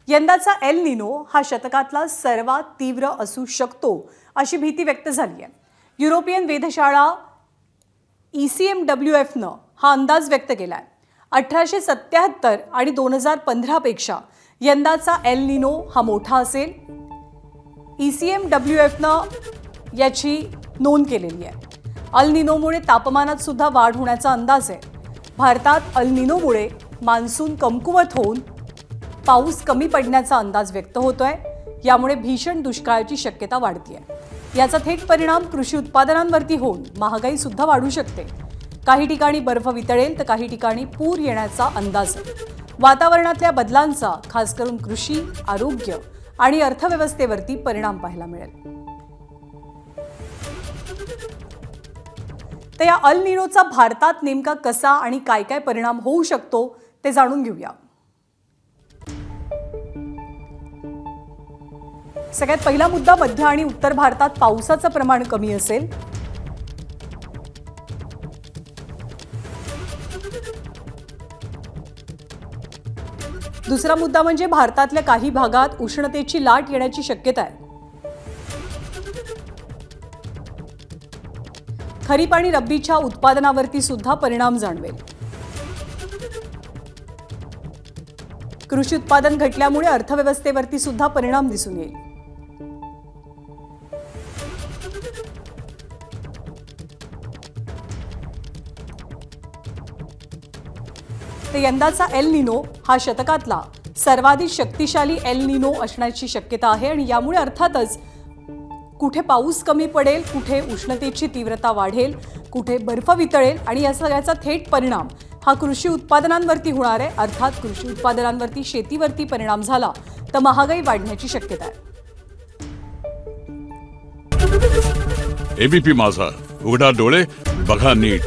यंदाचा El Nino हा शतकातला सर्वात तीव्र असू शकतो अशी भीती व्यक्त झाली आहे। युरोपियन वेधशाळा ECMWFनं हा अंदाज व्यक्त केलाय। 1877 आणि 2015 पेक्षा यंदाचा एल निनो हा मोठा असेल। ECMWFनं याची नोंद केलेली आहे। अल निनोमुळे तापमानात सुद्धा वाढ होण्याचा अंदाज आहे। भारतात अल निनोमुळे मान्सून कमकुवत होऊन पाऊस कमी पडण्याचा अंदाज व्यक्त होतोय। यामुळे भीषण दुष्काळाची शक्यता वाढतीये। याचा थेट परिणाम कृषी उत्पादनांवरती होऊन महागाई सुद्धा वाढू शकते। काही ठिकाणी बर्फ वितळेल तर काही ठिकाणी पूर येण्याचा अंदाज आहे। वातावरणातल्या बदलांचा खास करून कृषी, आरोग्य आणि अर्थव्यवस्थेवरती परिणाम पाहायला मिळेल। तर या अल निनोचा भारतात नेमका कसा आणि काय काय परिणाम होऊ शकतो ते जाणून घेऊया। सगळ्यात पहिला मुद्दा, मध्य आणि उत्तर भारतात पावसाचं प्रमाण कमी असेल। दुसरा मुद्दा म्हणजे भारतातल्या काही भागात उष्णतेची लाट येण्याची शक्यता आहे। खरीप आणि रब्बीच्या उत्पादनावरती सुद्धा परिणाम जाणवेल। कृषी उत्पादन घटल्यामुळे अर्थव्यवस्थेवरती सुद्धा परिणाम दिसून येईल। तर यंदाचा एल निनो हा शतकातला सर्वाधिक शक्तिशाली एल निनो असण्याची शक्यता आहे आणि यामुळे अर्थातच कुठे पाऊस कमी पडेल, कुठे उष्णतेची तीव्रता वाढेल, कुठे बर्फ वितळेल आणि या सगळ्याचा थेट परिणाम हा कृषी उत्पादनांवरती होणार आहे। अर्थात कृषी उत्पादनांवरती, शेतीवरती परिणाम झाला तर महागाई वाढण्याची शक्यता आहे। एबीपी माझा, उघडा डोळे बघा नीट।